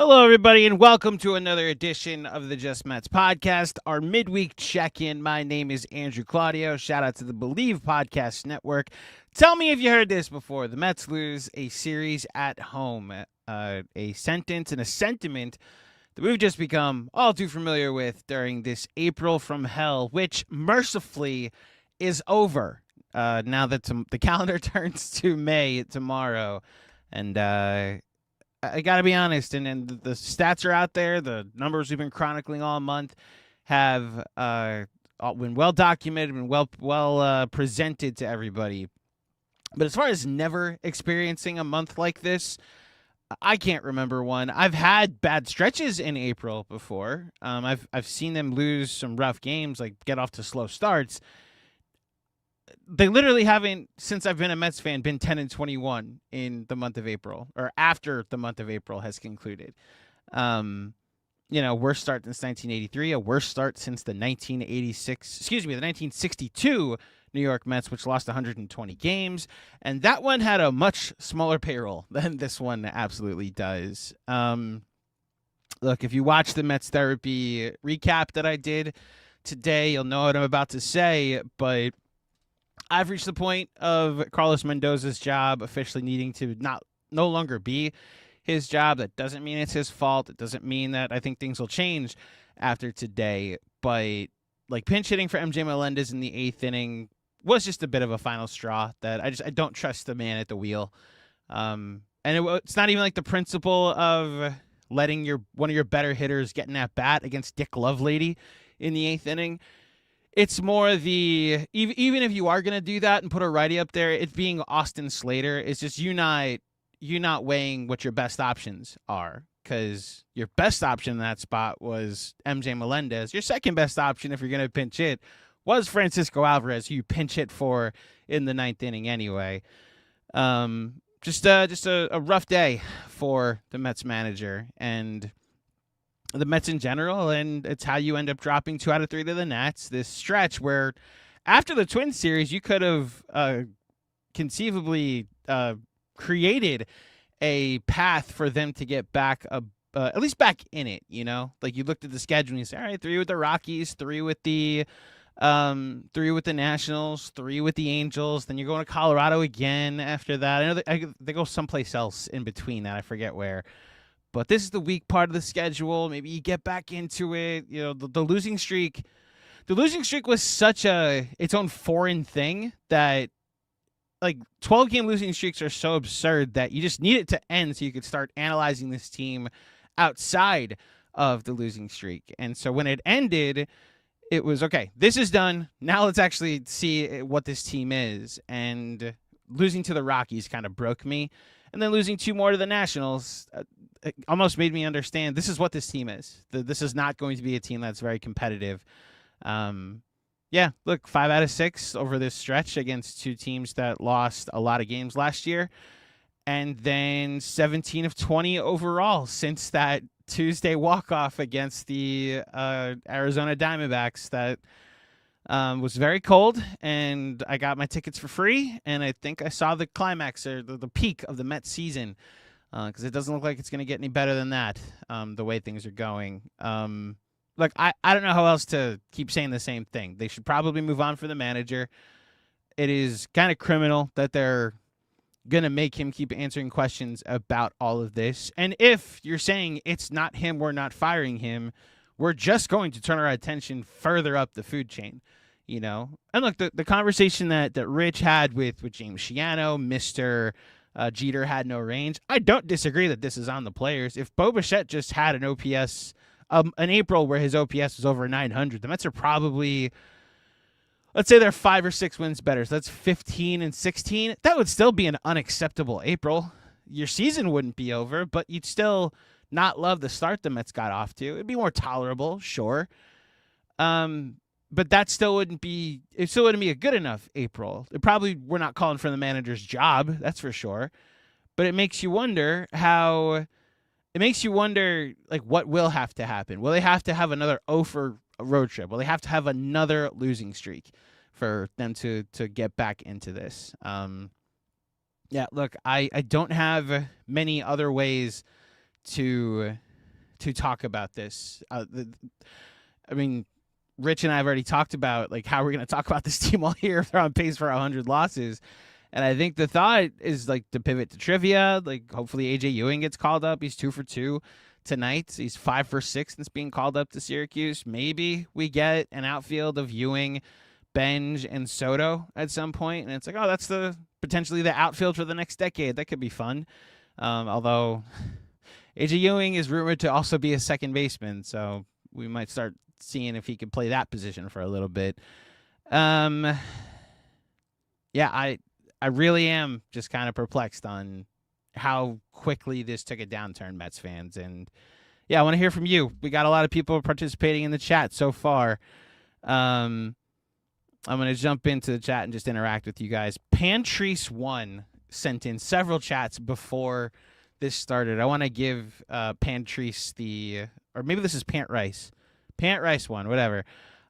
Hello, everybody, and welcome to another edition of the Just Mets podcast, our midweek check-in. My name is Andrew Claudio. Shout out to the Believe Podcast Network. Tell me if you heard this before. The Mets lose a series at home. A sentence and a sentiment that we've just become all too familiar with during this April from hell, which mercifully is over now that the calendar turns to May tomorrow. And I got to be honest, and the stats are out there. The numbers we've been chronicling all month have been well documented, been well presented to everybody. But as far as never experiencing a month like this, I can't remember one. I've had bad stretches in April before. I've seen them lose some rough games, like get off to slow starts. They literally haven't, since I've been a Mets fan, been 10-21 in the month of April, or after the month of April has concluded. Worst start since 1983, a worst start since the 1962 New York Mets, which lost 120 games, and that one had a much smaller payroll than this one absolutely does. Look, if you watch the Mets therapy recap that I did today, you'll know what I'm about to say, but I've reached the point of Carlos Mendoza's job officially needing to no longer be his job. That doesn't mean it's his fault. It doesn't mean that I think things will change after today. But like pinch hitting for MJ Melendez in the 8th inning was just a bit of a final straw that I don't trust the man at the wheel. And it's not even like the principle of letting one of your better hitters get an at bat against Dick Lovelady in the 8th inning. It's more even if you are going to do that and put a righty up there, it being Austin Slater, it's just you not weighing what your best options are, because your best option in that spot was MJ Melendez. Your second best option, if you're going to pinch hit, was Francisco Alvarez, who you pinch hit for in the 9th inning anyway. Just a rough day for the Mets manager and the Mets in general, and it's how you end up dropping 2 out of 3 to the Nats. This stretch where, after the Twins series, you could have conceivably created a path for them to get back at least back in it. Like you looked at the schedule and you say, all right, 3 with the Rockies, 3 with the 3 with the Nationals, 3 with the Angels. Then you're going to Colorado again after that. I know they go someplace else in between that. I forget where. But this is the weak part of the schedule. Maybe you get back into it. The losing streak. The losing streak was such its own foreign thing that, like, 12-game losing streaks are so absurd that you just need it to end so you could start analyzing this team outside of the losing streak. And so when it ended, it was, okay, this is done. Now let's actually see what this team is. And losing to the Rockies kind of broke me. And then losing 2 more to the Nationals almost made me understand this is what this team is. This is not going to be a team that's very competitive. Look, 5 out of 6 over this stretch against 2 teams that lost a lot of games last year. And then 17 of 20 overall since that Tuesday walk-off against the Arizona Diamondbacks that was very cold, and I got my tickets for free, and I think I saw the climax or the peak of the Mets season, because it doesn't look like it's going to get any better than that, the way things are going. Look, I don't know how else to keep saying the same thing. They should probably move on for the manager. It is kind of criminal that they're going to make him keep answering questions about all of this. And if you're saying it's not him, we're not firing him, we're just going to turn our attention further up the food chain, And look, the conversation that Rich had with James Shiano, Mr. Jeter had no range. I don't disagree that this is on the players. If Bo Bichette just had an OPS, an April where his OPS was over 900, the Mets are probably, let's say they're 5 or 6 wins better. So that's 15-16. That would still be an unacceptable April. Your season wouldn't be over, but you'd still not love the start the Mets got off to. It'd be more tolerable, sure. But that still wouldn't be a good enough April. We're not calling for the manager's job, that's for sure. But it makes you wonder like, what will have to happen? Will they have to have another for a road trip? Will they have to have another losing streak for them to get back into this? Look, I don't have many other ways to to talk about this. I mean, Rich and I have already talked about like how we're going to talk about this team all year if they're on pace for 100 losses. And I think the thought is like to pivot to trivia. Like hopefully AJ Ewing gets called up. He's 2 for 2 tonight. He's 5 for 6 since being called up to Syracuse. Maybe we get an outfield of Ewing, Benj, and Soto at some point. And it's like, oh, that's potentially the outfield for the next decade. That could be fun. Although AJ Ewing is rumored to also be a second baseman. So we might start seeing if he could play that position for a little bit. Yeah, I really am just kind of perplexed on how quickly this took a downturn, Mets fans. And yeah, I want to hear from you. We got a lot of people participating in the chat so far. I'm going to jump into the chat and just interact with you guys. Pantrice1 sent in several chats before this started. I want to give Pantrice or maybe this is Pant Rice 1, whatever.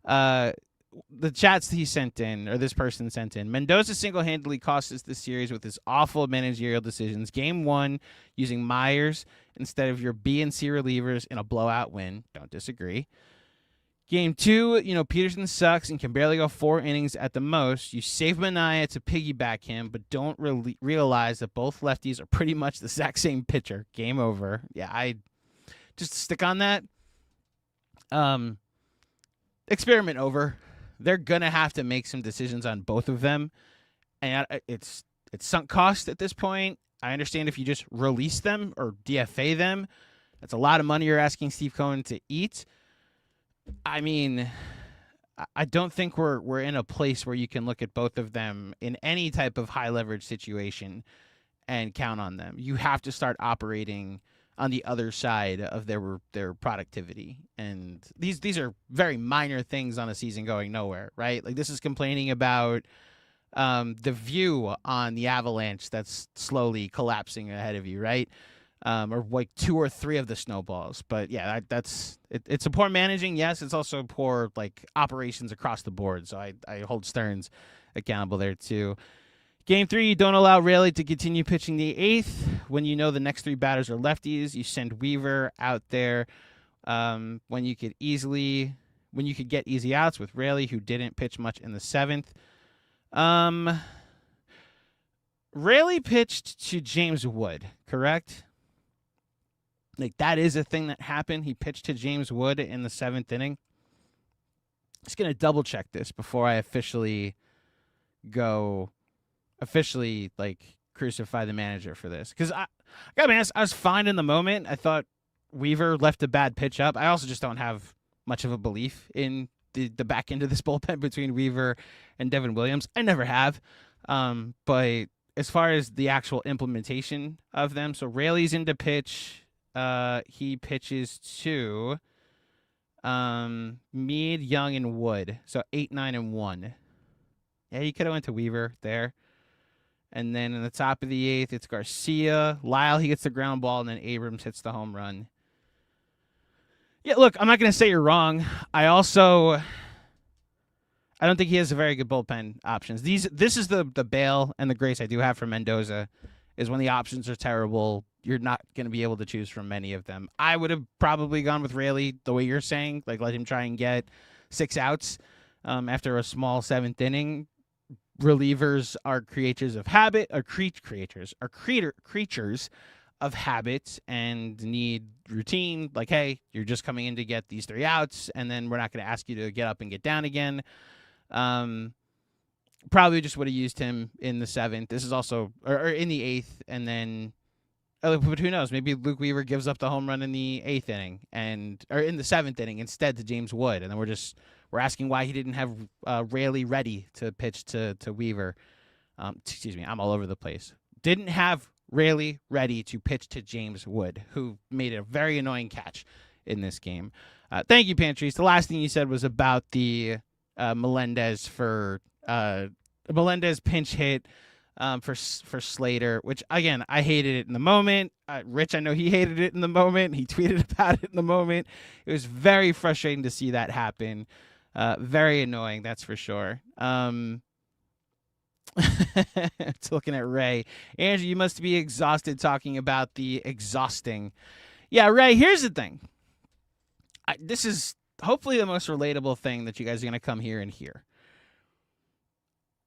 The chats he sent in, or this person sent in, Mendoza single-handedly cost us this series with his awful managerial decisions. Game 1, using Myers instead of your B and C relievers in a blowout win. Don't disagree. Game 2, Peterson sucks and can barely go 4 innings at the most. You save Manaea to piggyback him, but don't realize that both lefties are pretty much the exact same pitcher. Game over. Yeah, I just stick on that. Experiment over. They're going to have to make some decisions on both of them. And it's sunk cost at this point. I understand if you just release them or DFA them. That's a lot of money you're asking Steve Cohen to eat. I mean, I don't think we're in a place where you can look at both of them in any type of high leverage situation and count on them. You have to start operating on the other side of their productivity. And these are very minor things on a season going nowhere, right? Like this is complaining about the view on the Avalanche that's slowly collapsing ahead of you, right? Or like 2 or 3 of the snowballs. But yeah, it's a poor managing. Yes, it's also poor like operations across the board. So I hold Stearns accountable there too. Game 3, you don't allow Raley to continue pitching the 8th. When you know the next 3 batters are lefties, you send Weaver out there when you could get easy outs with Raley, who didn't pitch much in the 7th. Raley pitched to James Wood, correct? Like that is a thing that happened. He pitched to James Wood in the 7th inning. Just going to double check this before I officially crucify the manager for this. Because I gotta be honest, I was fine in the moment. I thought Weaver left a bad pitch up. I also just don't have much of a belief in the back end of this bullpen between Weaver and Devin Williams. I never have. But as far as the actual implementation of them, so Raley's into pitch. He pitches to Mead, Young, and Wood. So 8, 9, and 1. Yeah, he could have went to Weaver there. And then in the top of the 8th, it's Garcia. Lyle, he gets the ground ball, and then Abrams hits the home run. Yeah, look, I'm not going to say you're wrong. I don't think he has a very good bullpen options. This is the bail and the grace I do have for Mendoza, is when the options are terrible, you're not going to be able to choose from many of them. I would have probably gone with Raley the way you're saying, like let him try and get 6 outs after a small 7th inning. Relievers are creatures of habit, or creatures of habit and need routine. Like, hey, you're just coming in to get these 3 outs, and then we're not going to ask you to get up and get down again. Probably just would have used him in the 7th. This is also, or in the 8th, and then, but who knows? Maybe Luke Weaver gives up the home run in the 8th inning, or in the 7th inning instead to James Wood, and then we're asking why he didn't have Raley ready to pitch to Weaver. Excuse me, I'm all over the place. Didn't have Raley ready to pitch to James Wood, who made a very annoying catch in this game. Thank you, Pantrice. The last thing you said was about the Melendez pinch hit for Slater, which, again, I hated it in the moment. Rich, I know he hated it in the moment. He tweeted about it in the moment. It was very frustrating to see that happen. Very annoying, that's for sure. It's looking at Ray. Andrew, you must be exhausted talking about the exhausting. Yeah, Ray, here's the thing. this is hopefully the most relatable thing that you guys are going to come here and hear.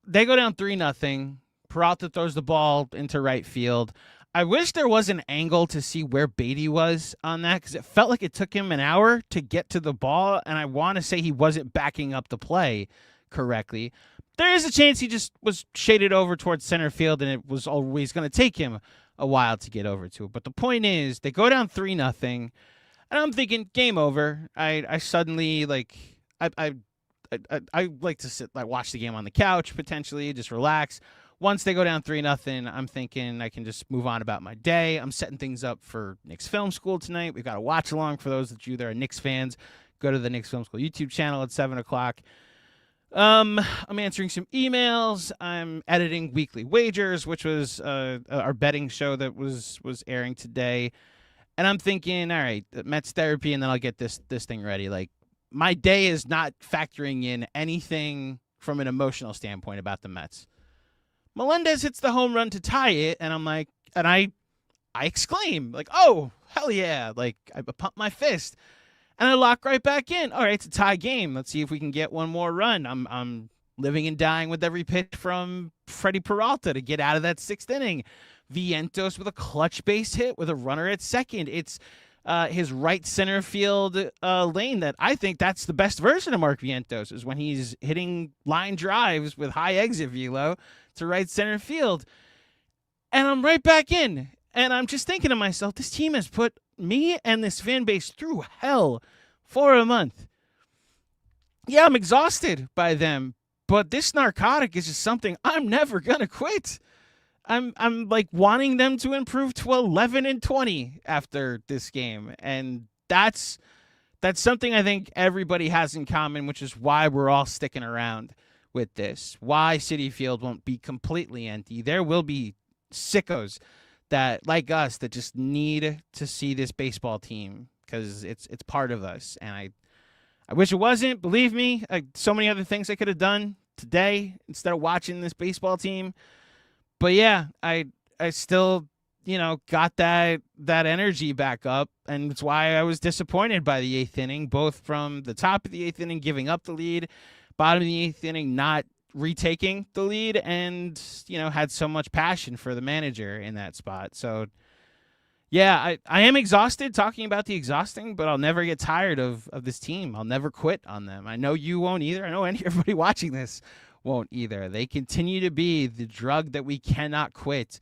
They go down 3-0. Peralta throws the ball into right field. I wish there was an angle to see where Beatty was on that, because it felt like it took him an hour to get to the ball, and I want to say he wasn't backing up the play correctly. There is a chance he just was shaded over towards center field, and it was always going to take him a while to get over to it. But the point is, they go down 3-0, and I'm thinking, game over. I suddenly, like, I like to sit, like, watch the game on the couch, potentially, just relax. Once they go down 3-0, I'm thinking I can just move on about my day. I'm setting things up for Knicks Film School tonight. We've got a watch along for those of you that are Knicks fans. Go to the Knicks Film School YouTube channel at 7 o'clock. I'm answering some emails. I'm editing Weekly Wagers, which was our betting show that was airing today. And I'm thinking, all right, Mets therapy, and then I'll get this thing ready. Like, my day is not factoring in anything from an emotional standpoint about the Mets. Melendez hits the home run to tie it, and I'm like, and I exclaim, like, oh, hell yeah. Like, I pump my fist. And I lock right back in. All right, it's a tie game. Let's see if we can get one more run. I'm living and dying with every pitch from Freddie Peralta to get out of that 6th inning. Vientos with a clutch base hit with a runner at second. It's his right center field lane that I think that's the best version of Mark Vientos, is when he's hitting line drives with high exit velo to right center field. And I'm right back in. And I'm just thinking to myself, this team has put me and this fan base through hell for a month. Yeah, I'm exhausted by them, but this narcotic is just something I'm never going to quit. I'm like wanting them to improve to 11-20 after this game. And that's something I think everybody has in common, which is why we're all sticking around with this. Why Citi Field won't be completely empty. There will be sickos that, like us, that just need to see this baseball team because it's part of us. And I wish it wasn't. Believe me, so many other things I could have done today instead of watching this baseball team. But yeah, I still, got that energy back up, and it's why I was disappointed by the 8th inning, both from the top of the 8th inning giving up the lead, bottom of the 8th inning not retaking the lead, and had so much passion for the manager in that spot. So yeah, I am exhausted talking about the exhausting, but I'll never get tired of this team. I'll never quit on them. I know you won't either. I know everybody watching this won't either. They continue to be the drug that we cannot quit,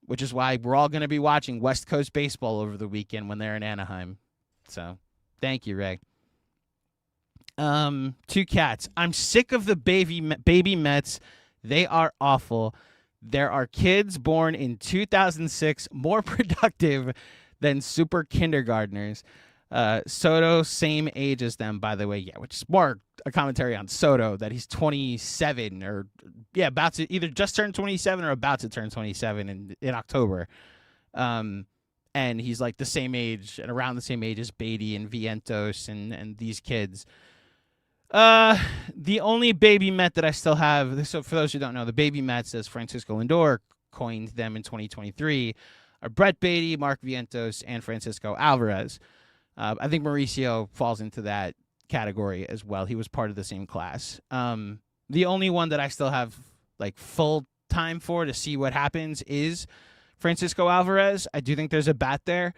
which is why we're all going to be watching West Coast baseball over the weekend when they're in Anaheim. So thank you, Ray. Two cats. I'm sick of the baby Mets. They are awful. There are kids born in 2006 more productive than super kindergartners. Soto, same age as them, by the way. Yeah, which is more a commentary on Soto, that he's 27 or, about to either just turn 27 or about to turn 27 in October. And he's like the same age and around the same age as Beatty and Vientos and these kids. The only baby Met that I still have, so for those who don't know, the baby Mets, as Francisco Lindor coined them in 2023, are Brett Beatty, Mark Vientos, and Francisco Alvarez. I think Mauricio falls into that category as well. He was part of the same class. The only one that I still have like full time for to see what happens is Francisco Alvarez. I do think there's a bat there.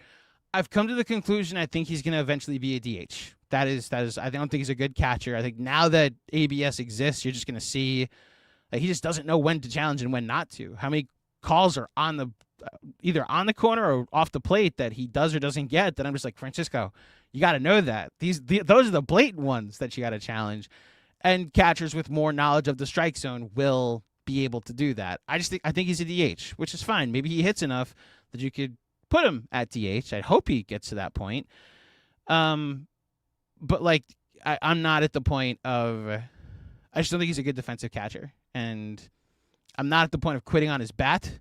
I've come to the conclusion I think he's going to eventually be a DH. That is. I don't think he's a good catcher. I think now that ABS exists, you're just going to see that he just doesn't know when to challenge and when not to. How many calls are on the either on the corner or off the plate that he does or doesn't get, that I'm just like, Francisco, you got to know that. Those are the blatant ones that you got to challenge. And catchers with more knowledge of the strike zone will be able to do that. I think he's a DH, which is fine. Maybe he hits enough that you could put him at DH. I hope he gets to that point. But like, I'm not at the point of, I just don't think he's a good defensive catcher. And I'm not at the point of quitting on his bat.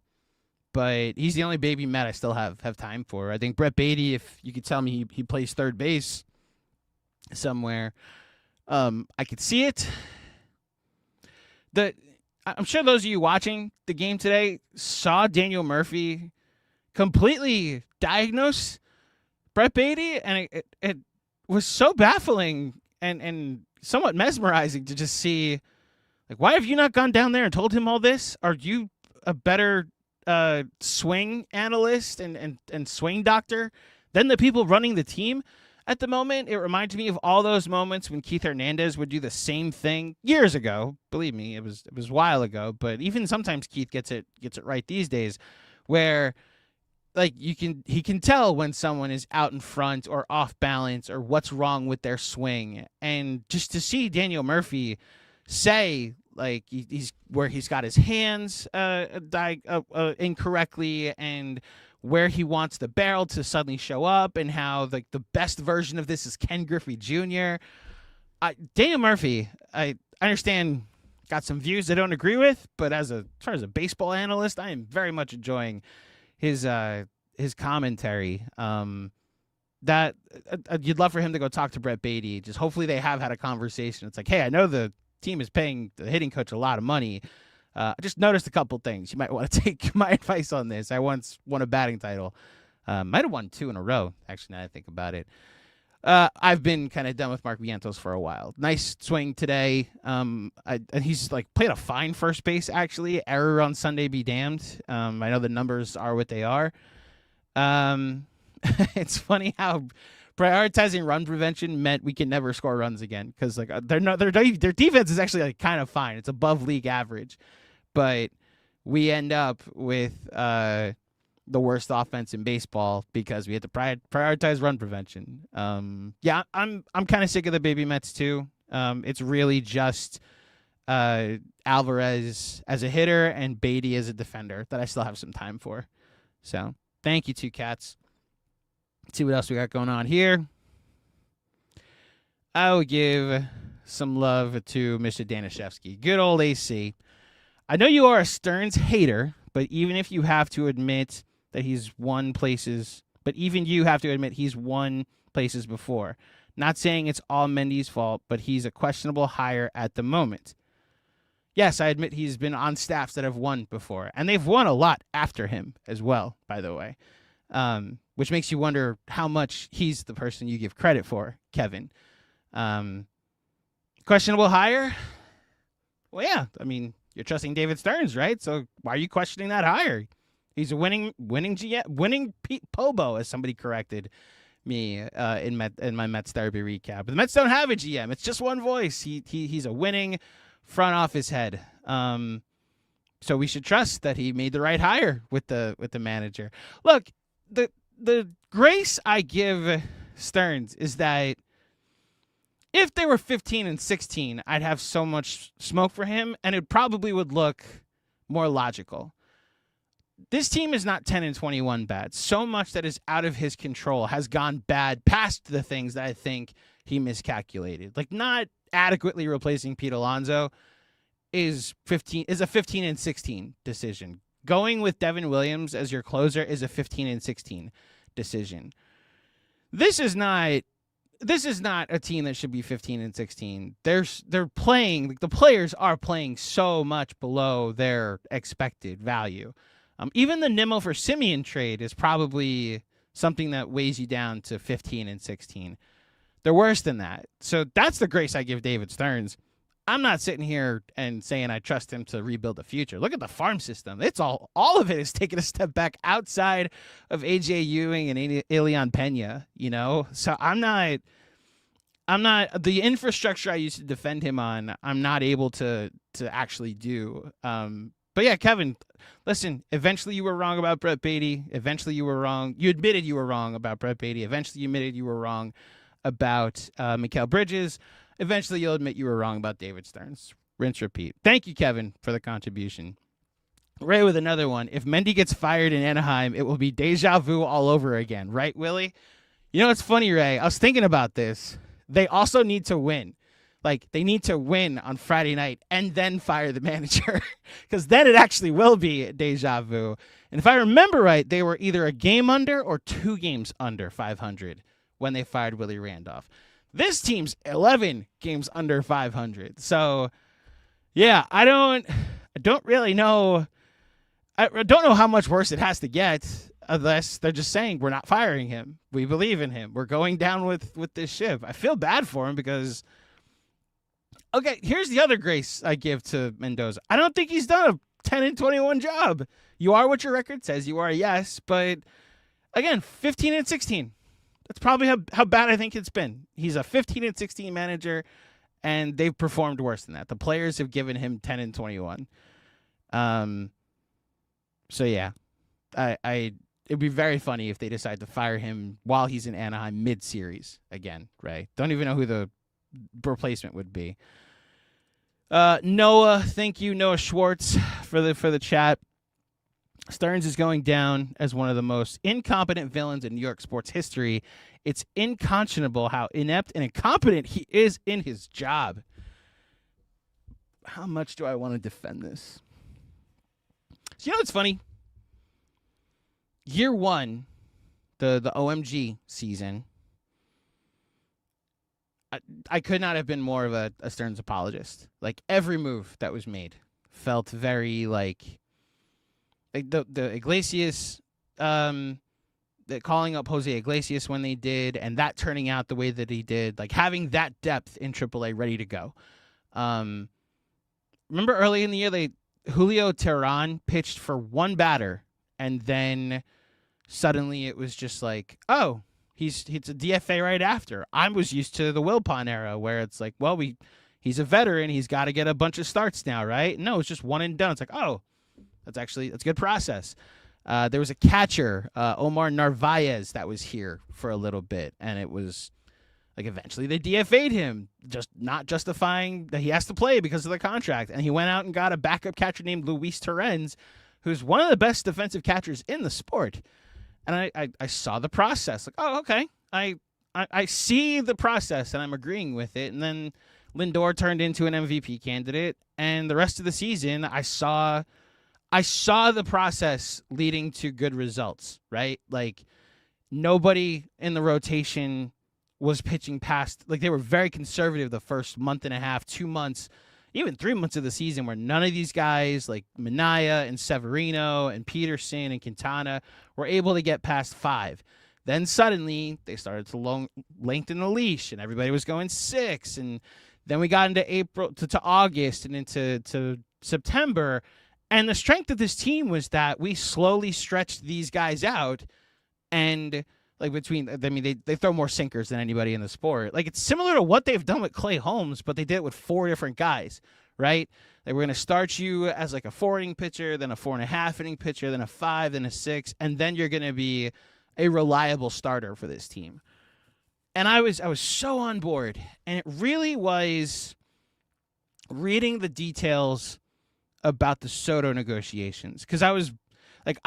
But he's the only baby Met I still have time for. I think Brett Beatty, if you could tell me he plays third base somewhere, I could see it. I'm sure those of you watching the game today saw Daniel Murphy completely diagnose Brett Beatty, and was so baffling and somewhat mesmerizing to just see, like, why have you not gone down there and told him all this? Are you a better swing analyst and swing doctor than the people running the team at the moment? It reminds me of all those moments when Keith Hernandez would do the same thing years ago. Believe me, it was a while ago, but even sometimes Keith gets it right these days, where like he can tell when someone is out in front or off balance or what's wrong with their swing. And just to see Daniel Murphy say, like, he's where he's got his hands incorrectly and where he wants the barrel to suddenly show up, and how like the best version of this is Ken Griffey Jr. Daniel Murphy, I understand, got some views I don't agree with, but as far as a baseball analyst, I am very much enjoying his commentary. That you'd love for him to go talk to Brett Beatty. Just hopefully they have had a conversation. It's like, hey, I know the team is paying the hitting coach a lot of money. I just noticed a couple things. You might want to take my advice on this. I once won a batting title. Might have won 2 in a row, actually, now that I think about it. I've been kind of done with Mark Vientos for a while. Nice swing today. And he's like played a fine first base, actually. Error on Sunday be damned. I know the numbers are what they are. It's funny how prioritizing run prevention meant we can never score runs again, because like their defense is actually like kind of fine. It's above league average, but we end up with the worst offense in baseball because we had to prioritize run prevention. Yeah, I'm kind of sick of the baby Mets too. It's really just Alvarez as a hitter and Beatty as a defender that I still have some time for. So thank you, two cats. Let's see what else we got going on here. I will give some love to Mr. Danishevsky. Good old AC. I know you are a Stearns hater, but even if you have to admit that he's won places, he's won places before. Not saying it's all Mendy's fault, but he's a questionable hire at the moment. Yes, I admit he's been on staffs that have won before, and they've won a lot after him as well, by the way. Which makes you wonder how much he's the person you give credit for, Kevin. Questionable hire? Well, yeah. I mean, you're trusting David Stearns, right? So why are you questioning that hire? He's a winning Pobo, as somebody corrected me in my Mets therapy recap. But the Mets don't have a GM. It's just one voice. He's a winning front office head. So we should trust that he made the right hire with the manager. Look, the grace I give Stearns is that if they were 15-16, I'd have so much smoke for him, and it probably would look more logical. This team is not 10-21 bad. So much that is out of his control has gone bad past the things that I think he miscalculated. Like not adequately replacing Pete Alonso is a 15-16 decision. Going with Devin Williams as your closer is a 15-16 decision. This is not a team that should be 15-16. They're playing, like, the players are playing so much below their expected value. Even the Nimmo for Semien trade is probably something that weighs you down to 15-16. They're worse than that. So that's the grace I give David Stearns. I'm not sitting here and saying I trust him to rebuild the future. Look at the farm system. It's all of it is taking a step back outside of AJ Ewing and Elian Pena, you know? So I'm not the infrastructure I used to defend him on, I'm not able to actually do. But yeah, Kevin, listen, eventually you were wrong about Brett Beatty. Eventually you were wrong. You admitted you were wrong about Brett Beatty. Eventually you admitted you were wrong about Mikal Bridges. Eventually, you'll admit you were wrong about David Stearns. Rinse, repeat. Thank you, Kevin, for the contribution. Ray with another one. If Mendy gets fired in Anaheim, it will be deja vu all over again. Right, Willie? You know, it's funny, Ray. I was thinking about this. They also need to win. Like, they need to win on Friday night and then fire the manager. Because then it actually will be deja vu. And if I remember right, they were either a game under or 2 games under 500 when they fired Willie Randolph. This team's 11 games under 500. So, yeah, I don't really know. I don't know how much worse it has to get. unless they're just saying we're not firing him. We believe in him. We're going down with this ship. I feel bad for him because, okay, here's the other grace I give to Mendoza. I don't think he's done a 10-21 job. You are what your record says you are, yes, but again, 15-16. That's probably how bad I think it's been. He's a 15-16 manager, and they've performed worse than that. The players have given him 10-21. So yeah, it'd be very funny if they decide to fire him while he's in Anaheim mid-series again, right? Don't even know who the replacement would be. Noah, thank you, Noah Schwartz, for the chat. Stearns is going down as one of the most incompetent villains in New York sports history. It's unconscionable how inept and incompetent he is in his job. How much do I want to defend this? So, you know what's funny? Year one, the OMG season, I could not have been more of a Stearns apologist. Like, every move that was made felt very like the Iglesias, the calling up Jose Iglesias when they did, and that turning out the way that he did, like having that depth in AAA ready to go. Remember early in the year, Julio Teheran pitched for one batter, and then suddenly it was just like, oh, he's a DFA right after. I was used to the Wilpon era where it's like, well, he's a veteran, he's got to get a bunch of starts now, right? No, it's just one and done. It's like, oh, that's a good process. There was a catcher, Omar Narvaez, that was here for a little bit, and it was like eventually they DFA'd him, just not justifying that he has to play because of the contract, and he went out and got a backup catcher named Luis Torrens, who's one of the best defensive catchers in the sport. And I saw the process, like, oh, okay, I see the process, and I'm agreeing with it. And then Lindor turned into an MVP candidate, and the rest of the season, I saw the process leading to good results, right? Like, nobody in the rotation was pitching past, like, they were very conservative the first month and a half, 2 months, even 3 months of the season, where none of these guys, like Minaya and Severino and Peterson and Quintana, were able to get past 5. Then suddenly they started to lengthen the leash, and everybody was going 6. And then we got into April to August and into September. And the strength of this team was that we slowly stretched these guys out, and like they throw more sinkers than anybody in the sport. Like, it's similar to what they've done with Clay Holmes, but they did it with 4 different guys, right? Like, we're going to start you as like a 4-inning pitcher, then a 4.5-inning pitcher, then a 5, then a 6, and then you're going to be a reliable starter for this team. And I was so on board, and it really was reading the details about the Soto negotiations, because I was like,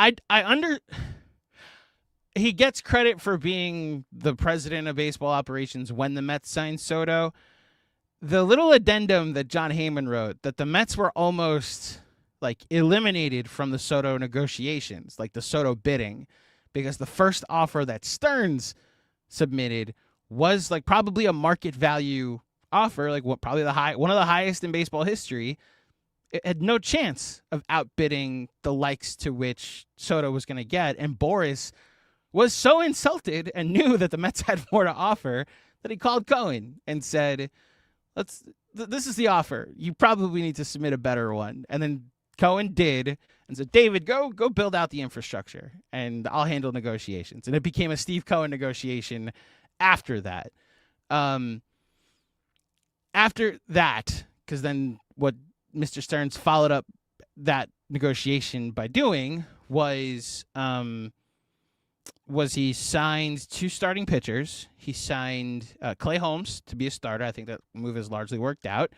he gets credit for being the president of baseball operations when the Mets signed Soto. The little addendum that John Heyman wrote, that the Mets were almost like eliminated from the Soto negotiations, like the Soto bidding, because the first offer that Stearns submitted was like probably a market value offer, like probably one of the highest in baseball history. It had no chance of outbidding the likes to which Soto was going to get. And Boris was so insulted and knew that the Mets had more to offer that he called Cohen and said, this is the offer. You probably need to submit a better one. And then Cohen did and said, David, go build out the infrastructure and I'll handle negotiations. And it became a Steve Cohen negotiation after that. After that, because then what Mr. Stearns followed up that negotiation by doing was he signed 2 starting pitchers. He signed Clay Holmes to be a starter. I think that move has largely worked out.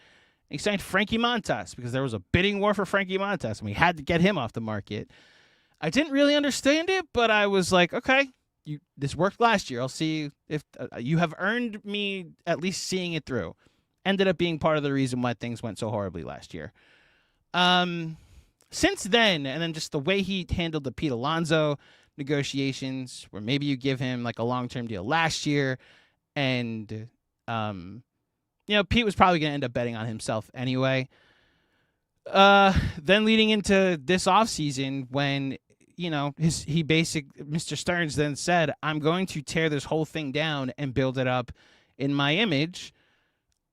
He signed Frankie Montas because there was a bidding war for Frankie Montas, and we had to get him off the market. I didn't really understand it, but I was like, okay, this worked last year. I'll see if you have earned me at least seeing it through. Ended up being part of the reason why things went so horribly last year. Since then, and then just the way he handled the Pete Alonso negotiations, where maybe you give him like a long-term deal last year, and Pete was probably going to end up betting on himself anyway. Then leading into this offseason, when Mr. Stearns then said, I'm going to tear this whole thing down and build it up in my image.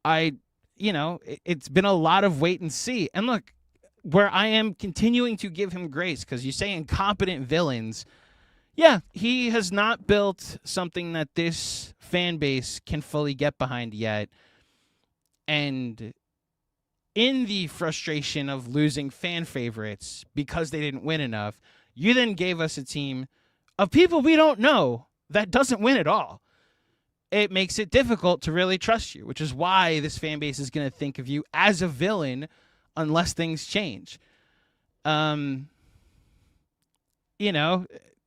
It's been a lot of wait and see. And look, where I am continuing to give him grace, because you say incompetent villains. Yeah, he has not built something that this fan base can fully get behind yet. And in the frustration of losing fan favorites because they didn't win enough, you then gave us a team of people we don't know that doesn't win at all. It makes it difficult to really trust you, which is why this fan base is going to think of you as a villain unless things change.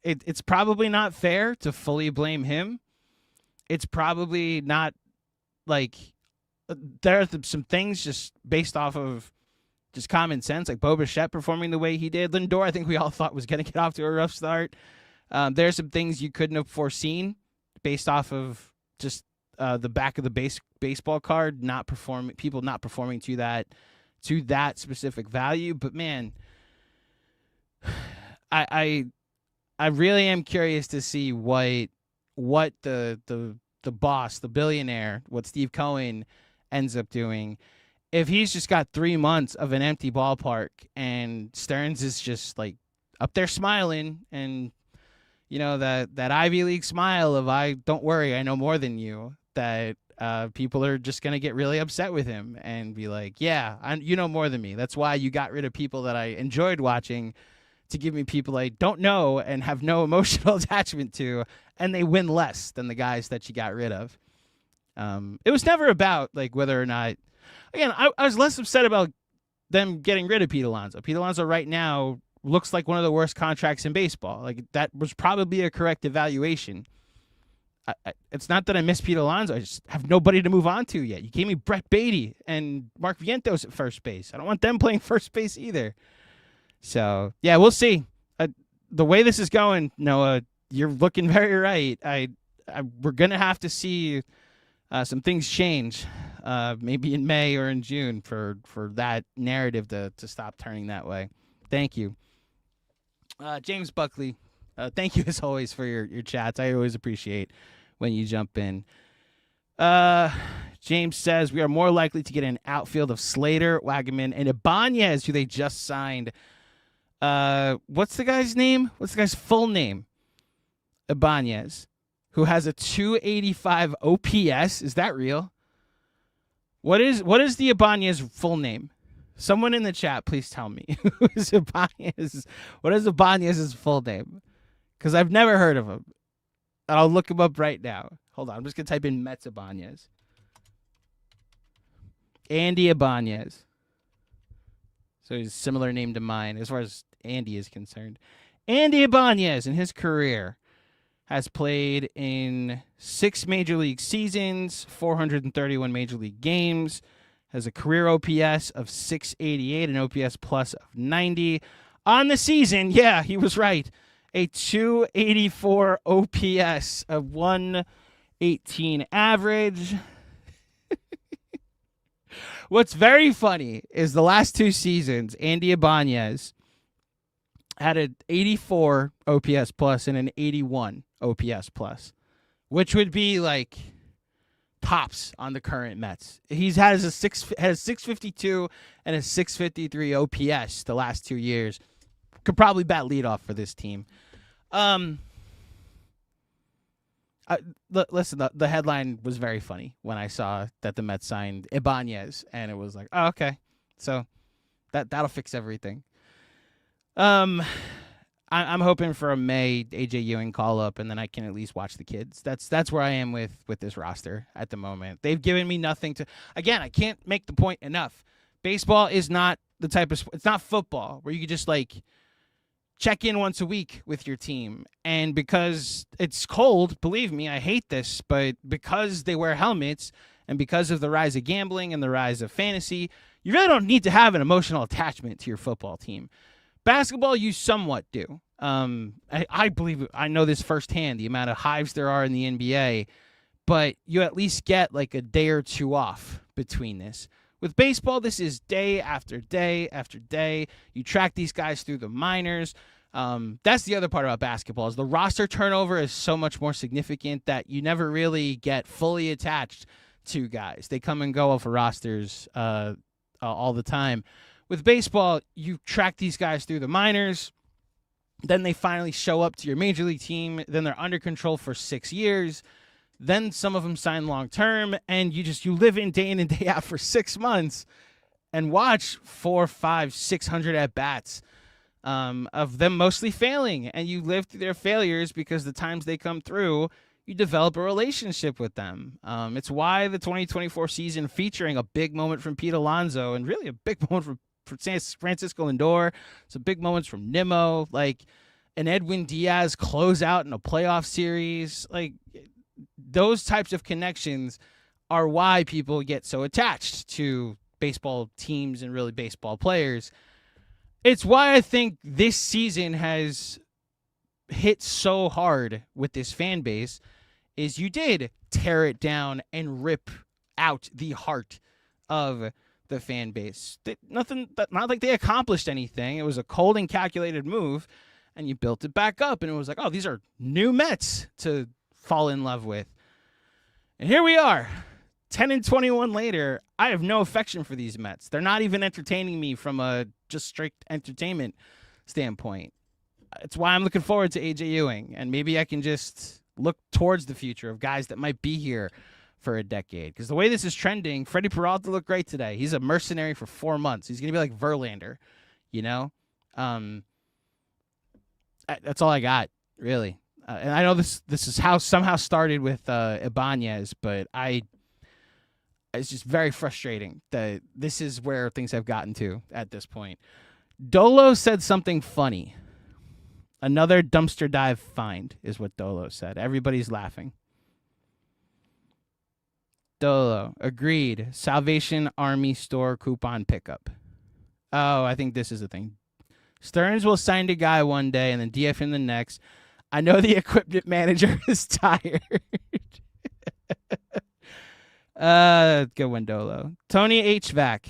It's probably not fair to fully blame him. It's probably not like there are some things just based off of just common sense, like Bo Bichette performing the way he did. Lindor, I think we all thought was going to get off to a rough start. There's some things you couldn't have foreseen based off of just the back of the baseball card, people not performing to that specific value. But man, I really am curious to see what the boss, the billionaire, what Steve Cohen ends up doing. If he's just got 3 months of an empty ballpark and Stearns is just like up there smiling and that Ivy League smile of don't worry, I know more than you, that people are just going to get really upset with him and be like, yeah, you know more than me. That's why you got rid of people that I enjoyed watching to give me people I don't know and have no emotional attachment to, and they win less than the guys that you got rid of. It was never about like whether or not, again, I was less upset about them getting rid of Pete Alonso. Pete Alonso right now looks like one of the worst contracts in baseball. Like that was probably a correct evaluation. It's not that I miss Pete Alonso. I just have nobody to move on to yet. You gave me Brett Beatty and Mark Vientos at first base. I don't want them playing first base either. So, yeah, we'll see. The way this is going, Noah, you're looking very right. We're going to have to see some things change, maybe in May or in June for that narrative to stop turning that way. Thank you. James Buckley, thank you as always for your chats. I always appreciate when you jump in. James says we are more likely to get an outfield of Slater, Wagaman, and Ibanez, who they just signed. What's the guy's name? What's the guy's full name? Ibanez, who has a 285 OPS. Is that real? What is the Ibanez full name? Someone in the chat, please tell me. Who is Ibanez? What is Ibanez's full name? Because I've never heard of him. And I'll look him up right now. Hold on. I'm just going to type in Mets Ibanez. Andy Ibanez. So he's a similar name to mine as far as Andy is concerned. Andy Ibanez in his career has played in 6 Major League seasons, 431 Major League games, has a career OPS of 688, an OPS plus of 90. On the season, yeah, he was right, a 284 OPS, a 118 average. What's very funny is the last 2 seasons, Andy Ibanez had an 84 OPS plus and an 81 OPS plus, which would be like tops on the current Mets. He's has 652 and a 653 OPS the last 2 years. Could probably bat leadoff for this team. Listen, the headline was very funny when I saw that the Mets signed Ibanez, and it was like, oh, okay, so that'll fix everything. I'm hoping for a May AJ Ewing call up, and then I can at least watch the kids. That's where I am with this roster at the moment. They've given me nothing to. Again, I can't make the point enough. Baseball is not the type of. It's not football where you can just like check in once a week with your team. And because it's cold, believe me, I hate this, but because they wear helmets and because of the rise of gambling and the rise of fantasy, you really don't need to have an emotional attachment to your football team. Basketball, you somewhat do. I believe I know this firsthand, the amount of hives there are in the NBA, but you at least get like a day or two off between this. With baseball, this is day after day after day. You track these guys through the minors. That's the other part about basketball is the roster turnover is so much more significant that you never really get fully attached to guys. They come and go off of rosters all the time. With baseball, you track these guys through the minors. Then they finally show up to your major league team. Then they're under control for 6 years. Then some of them sign long term, and you live in and day out for 6 months and watch 400, 500, 600 at bats of them mostly failing. And you live through their failures because the times they come through, you develop a relationship with them. It's why the 2024 season featuring a big moment from Pete Alonso and really a big moment from Francisco Lindor. Some big moments from Nimmo, like an Edwin Diaz closeout in a playoff series. Like those types of connections are why people get so attached to baseball teams and really baseball players. It's why I think this season has hit so hard with this fan base is you did tear it down and rip out the heart of the fan base. Not like they accomplished anything. It was a cold and calculated move, and you built it back up, and it was like, oh, these are new Mets to fall in love with. And here we are, 10-21 later. I have no affection for these Mets. They're not even entertaining me from a just strict entertainment standpoint. It's why I'm looking forward to AJ Ewing, and maybe I can just look towards the future of guys that might be here for a decade. Because the way this is trending, Freddie Peralta looked great today. He's a mercenary for 4 months. He's going to be like Verlander, you know? That's all I got, really. And I know this is how somehow started with Ibanez, but it's just very frustrating that this is where things have gotten to at this point. Dolo said something funny. Another dumpster dive find is what Dolo said. Everybody's laughing. Dolo, agreed. Salvation Army store coupon pickup. Oh, I think this is the thing. Stearns will sign a guy one day and then DF him the next. I know the equipment manager is tired. Good one, Dolo. Tony HVAC.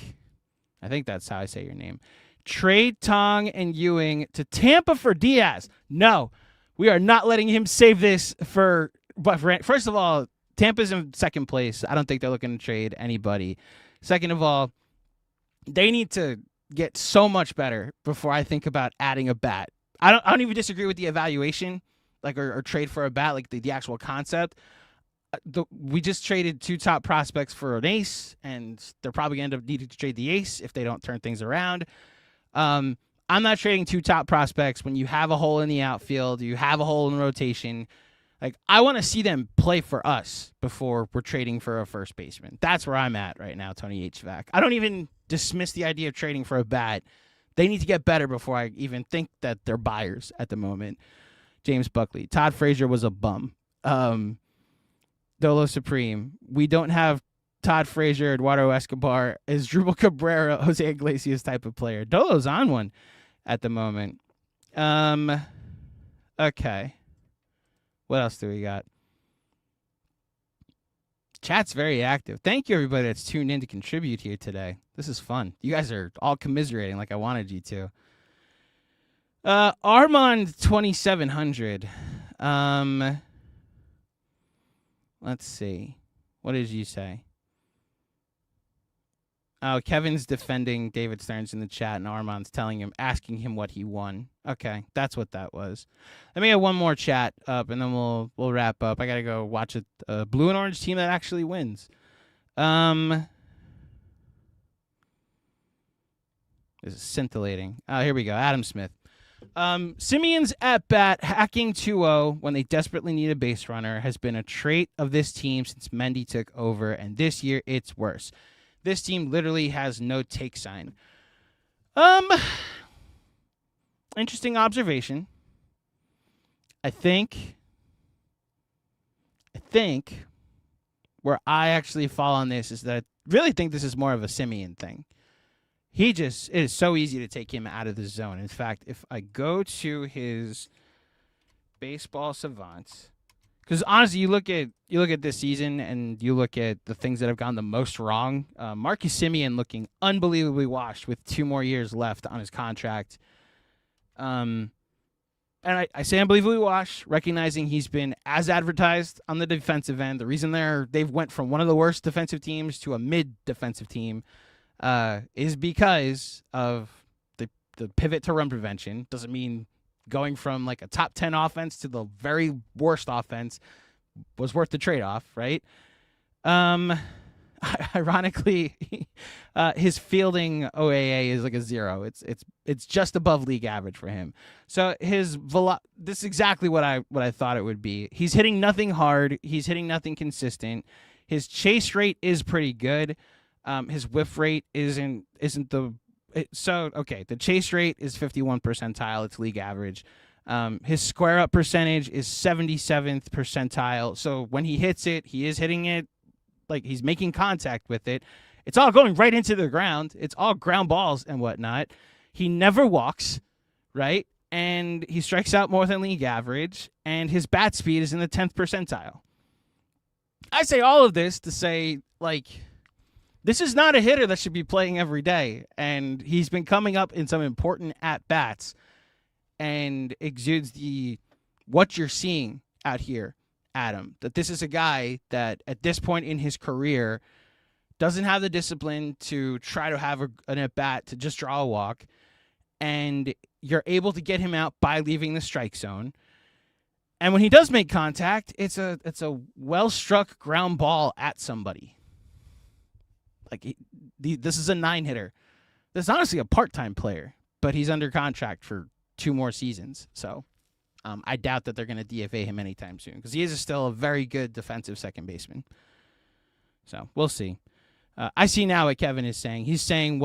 I think that's how I say your name. Trade Tong and Ewing to Tampa for Diaz. No, we are not letting him save this for. But first of all, Tampa's in second place. I don't think they're looking to trade anybody. Second of all, they need to get so much better before I think about adding a bat. I don't even disagree with the evaluation, like or trade for a bat, like the actual concept. We just traded 2 top prospects for an ace, and they're probably going to end up needing to trade the ace if they don't turn things around. I'm not trading 2 top prospects when you have a hole in the outfield, you have a hole in the rotation. Like, I want to see them play for us before we're trading for a first baseman. That's where I'm at right now, Tony HVAC. I don't even dismiss the idea of trading for a bat. They need to get better before I even think that they're buyers at the moment. James Buckley. Todd Frazier was a bum. Dolo Supreme. We don't have Todd Frazier, Eduardo Escobar, is Drupal Cabrera, Jose Iglesias type of player. Dolo's on one at the moment. Okay. What else do we got? Chat's very active. Thank you, everybody that's tuned in to contribute here today. This is fun. You guys are all commiserating like I wanted you to. Armand 2700. Let's see. What did you say? Oh, Kevin's defending David Stearns in the chat, and Armand's asking him what he won. Okay, that's what that was. Let me get one more chat up, and then we'll wrap up. I gotta go watch a blue and orange team that actually wins. This is scintillating. Here we go. Adam Smith. Semien's at-bat hacking 2-0 when they desperately need a base runner has been a trait of this team since Mendy took over, and this year it's worse. This team literally has no take sign. Interesting observation. I think where I actually fall on this is that I really think this is more of a Semien thing. It is so easy to take him out of the zone. In fact, if I go to his baseball savant, because honestly, you look at this season and you look at the things that have gone the most wrong. Marcus Semien looking unbelievably washed with 2 more years left on his contract. and I say unbelievably wash, recognizing he's been as advertised on the defensive end. The reason they've went from one of the worst defensive teams to a mid-defensive team is because of the pivot to run prevention. Doesn't mean going from like a top 10 offense to the very worst offense was worth the trade-off, right? Ironically, his fielding OAA is like a 0. It's just above league average for him. So this is exactly what I thought it would be. He's hitting nothing hard. He's hitting nothing consistent. His chase rate is pretty good. His whiff rate isn't the the chase rate is 51 percentile. It's league average. His square up percentage is 77th percentile. So when he hits it, he is hitting it like he's making contact with it. It's all going right into the ground. It's all ground balls and whatnot. He never walks, right? And he strikes out more than league average. And his bat speed is in the 10th percentile. I say all of this to say, like, this is not a hitter that should be playing every day. And he's been coming up in some important at-bats and exudes what you're seeing out here, Adam, that this is a guy that at this point in his career doesn't have the discipline to try to have an at-bat to just draw a walk, and you're able to get him out by leaving the strike zone. And when he does make contact, it's a well-struck ground ball at somebody. Like this is a 9-hitter. This is honestly a part-time player, but he's under contract for 2 more seasons. So I doubt that they're going to DFA him anytime soon because he is still a very good defensive second baseman. So we'll see. I see now what Kevin is saying. He's saying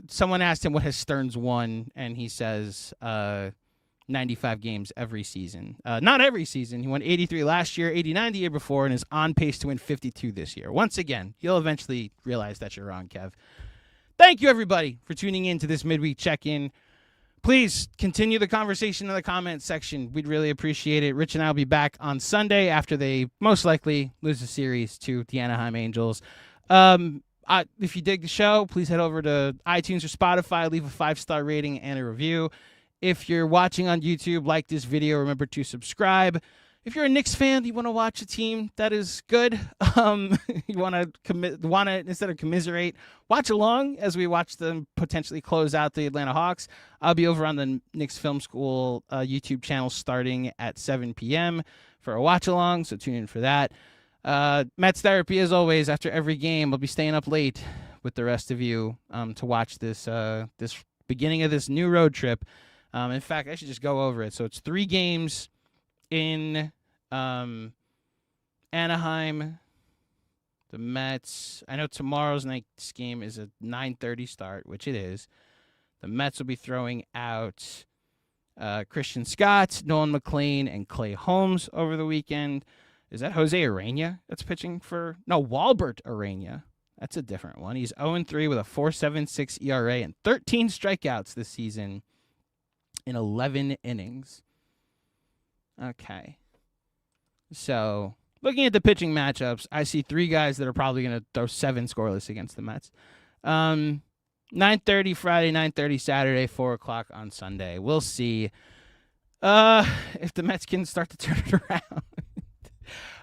someone asked him what has Stearns won, and he says 95 games every season. Not every season. He won 83 last year, 89 the year before, and is on pace to win 52 this year. Once again, you'll eventually realize that you're wrong, Kev. Thank you, everybody, for tuning in to this midweek check-in. Please continue the conversation in the comments section. We'd really appreciate it. Rich and I will be back on Sunday after they most likely lose the series to the Anaheim Angels. If you dig the show, please head over to iTunes or Spotify. Leave a 5-star rating and a review. If you're watching on YouTube, like this video. Remember to subscribe. If you're a Knicks fan, you want to watch a team that is good, you want to instead of commiserate, watch along as we watch them potentially close out the Atlanta Hawks. I'll be over on the Knicks Film School YouTube channel starting at 7 p.m. for a watch along, so tune in for that. Mets therapy, as always, after every game. I'll be staying up late with the rest of you to watch this beginning of this new road trip. In fact, I should just go over it. So it's 3 games in Anaheim, the Mets. I know tomorrow's night's game is a 9:30 start, which it is. The Mets will be throwing out Christian Scott, Nolan McLean, and Clay Holmes over the weekend. Is that Jose Urena that's pitching for? No, Walbert Urena. That's a different one. He's 0-3 with a 4.76 ERA and 13 strikeouts this season in 11 innings. Okay. So, looking at the pitching matchups, I see 3 guys that are probably going to throw 7 scoreless against the Mets. 9:30 Friday, 9:30 Saturday, 4 o'clock on Sunday. We'll see if the Mets can start to turn it around.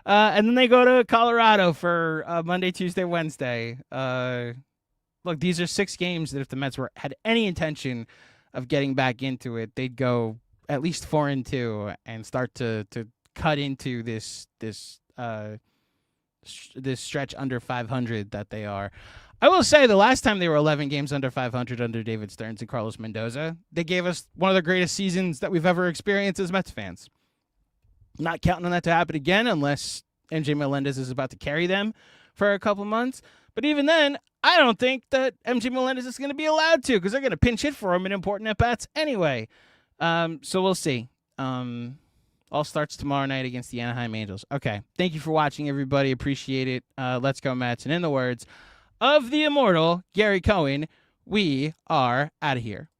And then they go to Colorado for Monday, Tuesday, Wednesday. Look, these are 6 games that if the Mets had any intention of getting back into it, they'd go at least 4-2 and start to cut into this stretch under 500 that they are. I will say the last time they were 11 games under 500 under David Stearns and Carlos Mendoza, they gave us one of the greatest seasons that we've ever experienced as Mets fans. Not counting on that to happen again unless MJ Melendez is about to carry them for a couple months. But even then, I don't think that MJ Melendez is going to be allowed to because they're going to pinch hit for him in important at-bats anyway. So we'll see. All starts tomorrow night against the Anaheim Angels. Okay. Thank you for watching, everybody. Appreciate it. Let's go, Mets. And in the words of the immortal Gary Cohen, we are out of here.